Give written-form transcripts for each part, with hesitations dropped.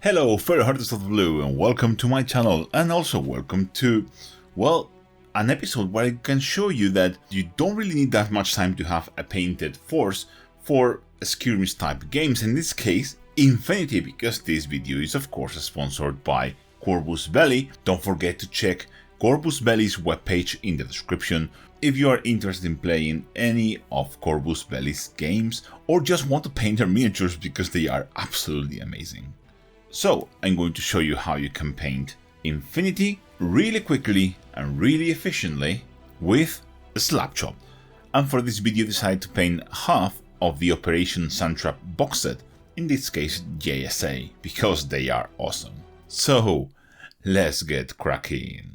Hello fellow Hearts of Blue and welcome to my channel, and also welcome to, well, an episode where I can show you that you don't really need that much time to have a painted force for skirmish type games, in this case Infinity, because this video is of course sponsored by Corvus Belli. Don't forget to check Corvus Belli's webpage in the description if you are interested in playing any of Corvus Belli's games or just want to paint their miniatures because they are absolutely amazing. So I'm going to show you how you can paint Infinity really quickly and really efficiently with SLAPCHOP. And for this video I decided to paint half of the Operation SANDTRAP box set, in this case JSA, because they are awesome. So let's get cracking.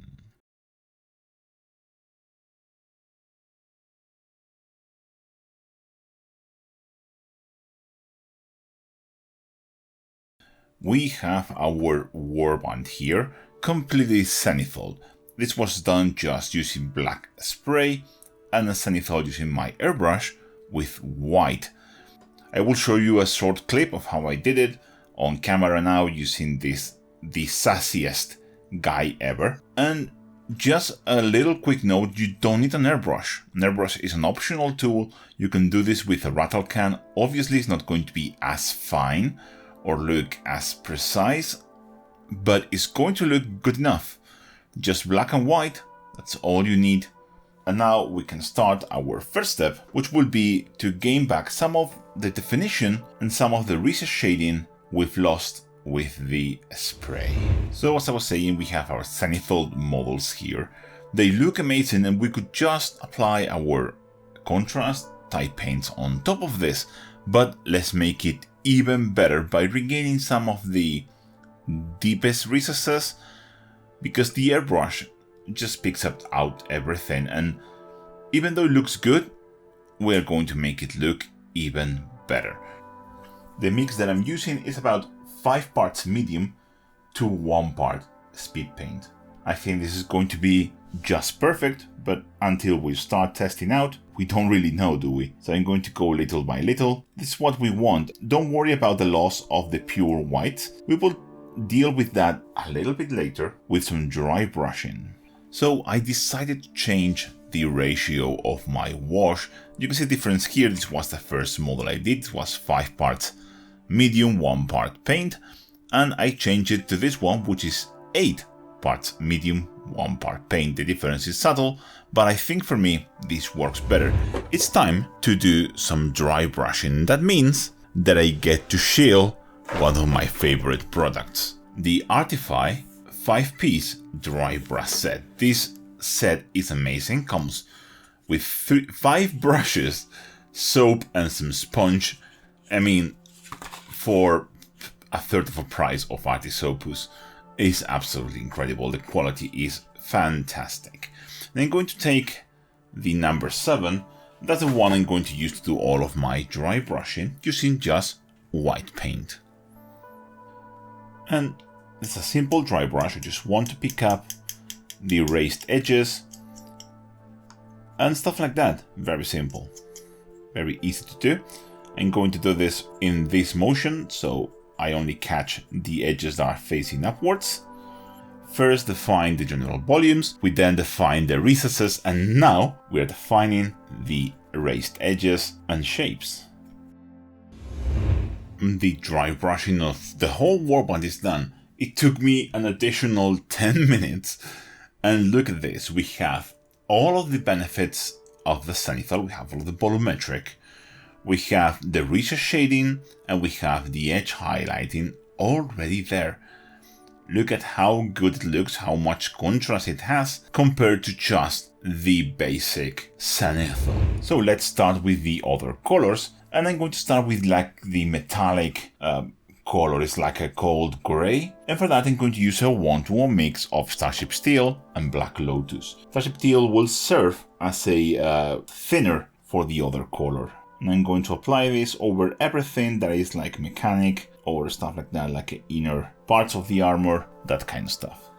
We have our warband here, completely Zehnithal. This was done just using black spray and a Zehnithal using my airbrush with white. I will show you a short clip of how I did it on camera now using this, the sassiest guy ever. And just a little quick note, you don't need an airbrush. An airbrush is an optional tool. You can do this with a rattle can. Obviously it's not going to be as fine or look as precise, but it's going to look good enough. Just black and white, that's all you need. And now we can start our first step, which will be to gain back some of the definition and some of the recess shading we've lost with the spray. So as I was saying, we have our Zehnithal models here. They look amazing and we could just apply our contrast type paints on top of this, but let's make it even better by regaining some of the deepest recesses, because the airbrush just picks out everything, and even though it looks good, we're going to make it look even better. The mix that I'm using is about 5 parts medium to 1 part speed paint. I think this is going to be just perfect, but until we start testing out, we don't really know, do we? So I'm going to go little by little. This is what we want. Don't worry about the loss of the pure white. We will deal with that a little bit later with some dry brushing. So I decided to change the ratio of my wash. You can see the difference here. This was the first model I did. It was 5 parts medium, 1 part paint, and I changed it to this one, which is 8 parts medium, 1 part paint. The difference is subtle, but I think for me this works better. It's time to do some dry brushing. That means that I get to shield one of my favorite products, the ARTIFY 5-piece dry brush set. This set is amazing, comes with 5 brushes, soap and some sponge. I mean, for a third of the price of Artisopus, is absolutely incredible. The quality is fantastic. And I'm going to take the number 7. That's the one I'm going to use to do all of my dry brushing using just white paint. And it's a simple dry brush. I just want to pick up the raised edges and stuff like that. Very simple, very easy to do. I'm going to do this in this motion, so I only catch the edges that are facing upwards. First define the general volumes, we then define the recesses, and now we are defining the raised edges and shapes. The dry brushing of the whole warband is done. It took me an additional 10 minutes, and look at this. We have all of the benefits of the Zehnithal. We have all of the volumetric, we have the recess shading, and we have the edge highlighting already there. Look at how good it looks, how much contrast it has compared to just the basic Zehnithal. So let's start with the other colors, and I'm going to start with like the metallic color. It's like a cold gray, and for that I'm going to use a 1-to-1 mix of Starship Steel and Black Lotus. Starship Steel will serve as a thinner for the other color. And I'm going to apply this over everything that is like mechanic or stuff like that, like inner parts of the armor, that kind of stuff.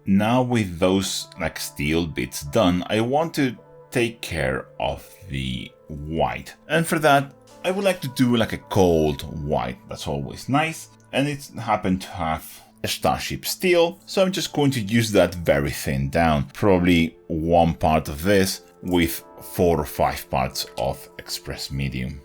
Now with those like steel bits done, I want to take care of the white. And for that, I would like to do like a cold white, that's always nice, and it happened to have a starship steel, so I'm just going to use that very thin down, probably one part of this with 4 or 5 parts of express medium.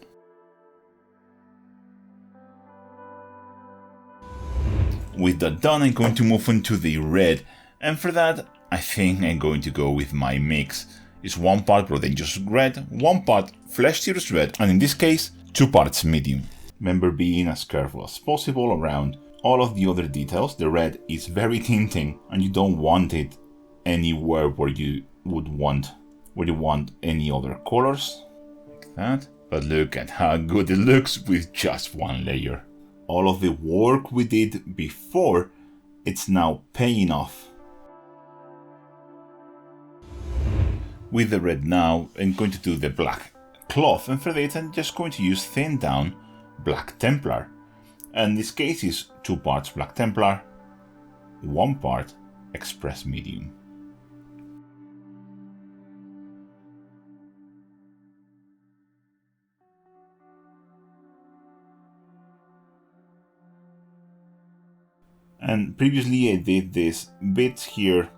With that done, I'm going to move on to the red, and for that I think I'm going to go with my mix. It's 1 part Blood Angels red, 1 part Flesh Tears red, and in this case 2 parts medium. Remember being as careful as possible around all of the other details. The red is very tinting and you don't want it anywhere where you want any other colors, like that. But look at how good it looks with just 1 layer. All of the work we did before, it's now paying off. With the red now, I'm going to do the black cloth, and for this I'm just going to use thin down Black Templar. And this case is 2 parts Black Templar, 1 part Express Medium. And previously I did this bit here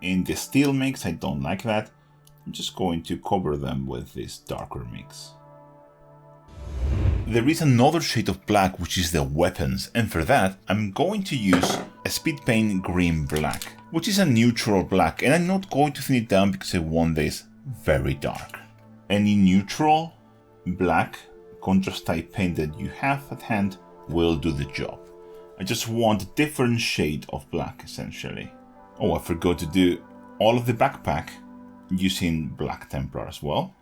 in the steel mix. I don't like that. I'm just going to cover them with this darker mix. There is another shade of black, which is the weapons, and for that I'm going to use a speed paint green black, which is a neutral black, and I'm not going to thin it down because I want this very dark. Any neutral black contrast type paint that you have at hand will do the job. I just want a different shade of black essentially. Oh, I forgot to do all of the backpack using Black Templar as well.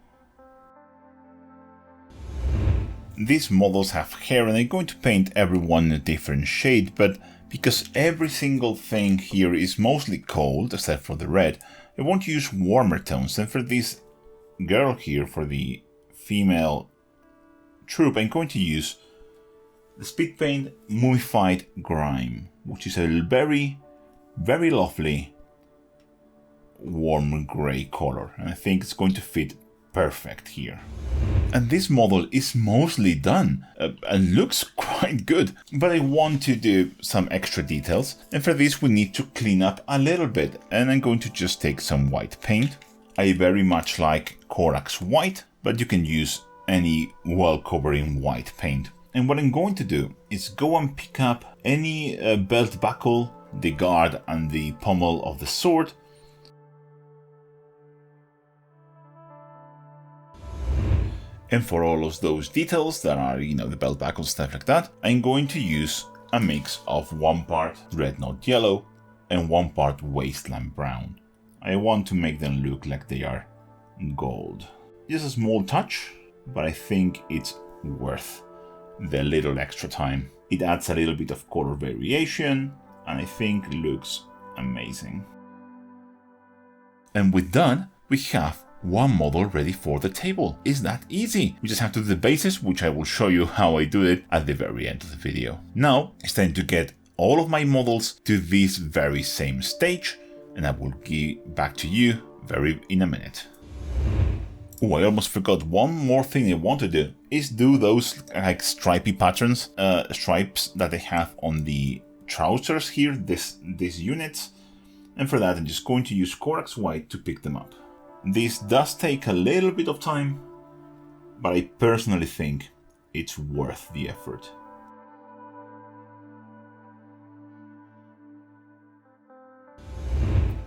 These models have hair and I'm going to paint everyone a different shade, but because every single thing here is mostly cold, except for the red, I want to use warmer tones. And for this girl here, for the female troop, I'm going to use the speed paint Mummified Grime, which is a very, very lovely warm grey color, and I think it's going to fit perfect here. And this model is mostly done and looks quite good, but I want to do some extra details, and for this we need to clean up a little bit, and I'm going to just take some white paint. I very much like Corax white, but you can use any well-covering white paint. And what I'm going to do is go and pick up any belt buckle, the guard and the pommel of the sword. And for all of those details that are, the belt buckle, stuff like that, I'm going to use a mix of 1 part red not yellow and 1 part wasteland brown. I want to make them look like they are gold. Just a small touch, but I think it's worth the little extra time. It adds a little bit of color variation and I think looks amazing. And with that, we have 1 model ready for the table. It's that easy. We just have to do the bases, which I will show you how I do it at the very end of the video. Now it's time to get all of my models to this very same stage, and I will get back to you in a minute. Oh, I almost forgot one more thing I want to do is do those like stripy patterns, stripes that they have on the trousers here, these units. And for that, I'm just going to use Corax White to pick them up. This does take a little bit of time, but I personally think it's worth the effort.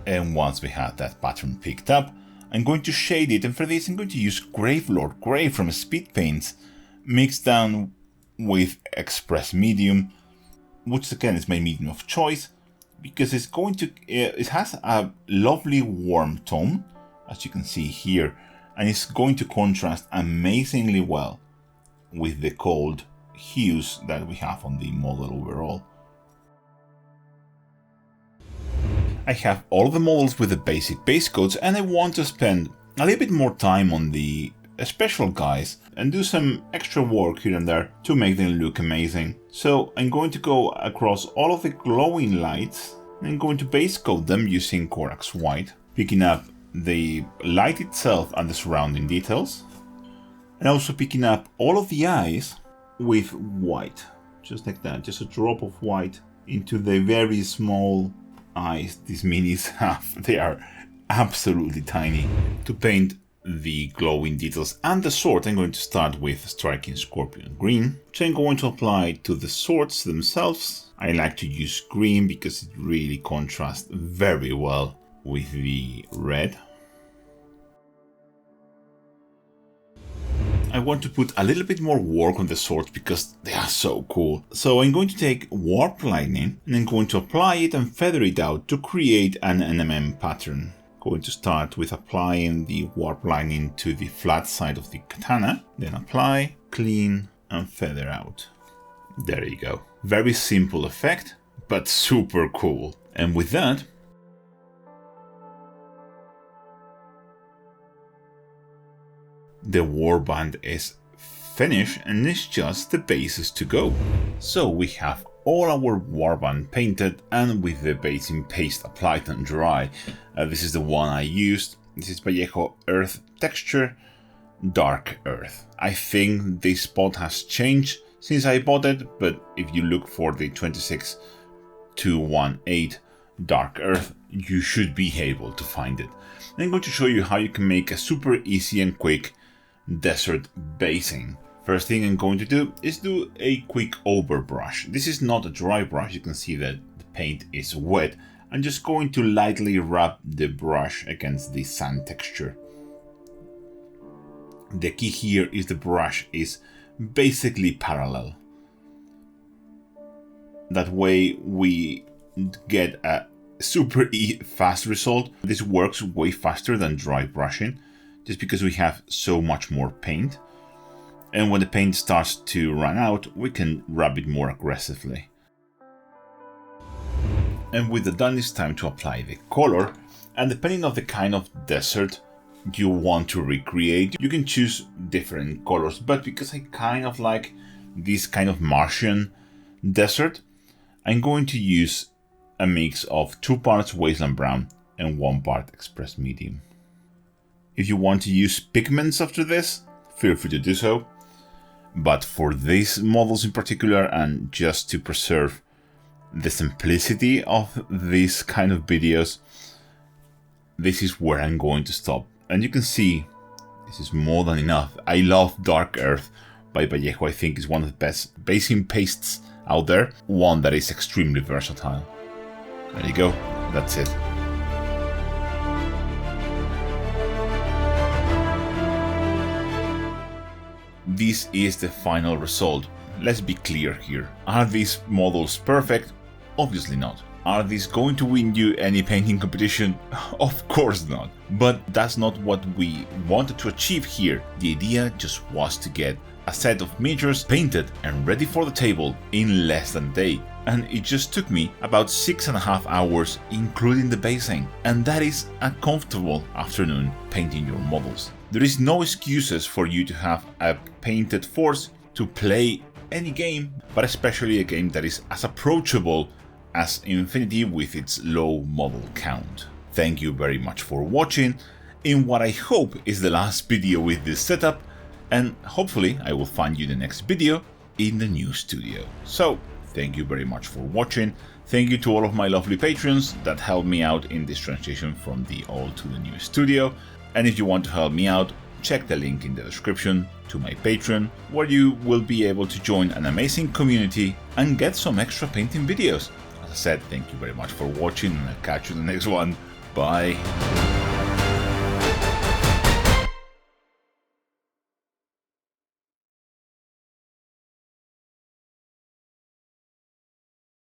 And once we have that pattern picked up, I'm going to shade it, and for this I'm going to use Gravelord Grey from Speed Paints, mixed down with Express Medium, which again is my medium of choice, because it has a lovely warm tone, as you can see here, and it's going to contrast amazingly well with the cold hues that we have on the model overall. I have all the models with the basic base coats, and I want to spend a little bit more time on the special guys and do some extra work here and there to make them look amazing. So I'm going to go across all of the glowing lights and I'm going to base coat them using Corax White, picking up the light itself and the surrounding details. And also picking up all of the eyes with white, just like that, just a drop of white into the very small eyes these minis have. They are absolutely tiny. To paint the glowing details and the sword, I'm going to start with striking Scorpion Green, which I'm going to apply to the swords themselves. I like to use green because it really contrasts very well with the red. I want to put a little bit more work on the swords because they are so cool. So I'm going to take Warp Lightning and I'm going to apply it and feather it out to create an NMM pattern. Going to start with applying the Warp Lightning to the flat side of the katana, then apply, clean, and feather out. There you go. Very simple effect, but super cool. And with that, the warband is finished and it's just the bases to go. So we have all our warband painted and with the basing paste applied and dry. This is the one I used. This is Vallejo Earth Texture, Dark Earth. I think this spot has changed since I bought it, but if you look for the 26218 Dark Earth, you should be able to find it. I'm going to show you how you can make a super easy and quick desert basing. First thing I'm going to do is do a quick overbrush. This is not a dry brush, you can see that the paint is wet. I'm just going to lightly rub the brush against the sand texture. The key here is the brush is basically parallel. That way we get a super fast result. This works way faster than dry brushing, just because we have so much more paint. And when the paint starts to run out, we can rub it more aggressively. And with the done, it's time to apply the color. And depending on the kind of desert you want to recreate, you can choose different colors. But because I kind of like this kind of Martian desert, I'm going to use a mix of 2 parts Wasteland Brown and 1 part Express Medium. If you want to use pigments after this, feel free to do so. But for these models in particular, and just to preserve the simplicity of these kind of videos, this is where I'm going to stop. And you can see this is more than enough. I love Dark Earth by Vallejo. I think is one of the best basing pastes out there. One that is extremely versatile. There you go. That's it. This is the final result. Let's be clear here. Are these models perfect? Obviously not. Are these going to win you any painting competition? Of course not. But that's not what we wanted to achieve here. The idea just was to get a set of miniatures painted and ready for the table in less than a day. And it just took me about 6.5 hours, including the basing. And that is a comfortable afternoon painting your models. There is no excuses for you to have a painted force to play any game, but especially a game that is as approachable as Infinity with its low model count. Thank you very much for watching in what I hope is the last video with this setup, and hopefully I will find you in the next video in the new studio. So thank you very much for watching. Thank you to all of my lovely patrons that helped me out in this transition from the old to the new studio. And if you want to help me out, check the link in the description to my Patreon, where you will be able to join an amazing community and get some extra painting videos. As I said, thank you very much for watching and I'll catch you in the next one. Bye.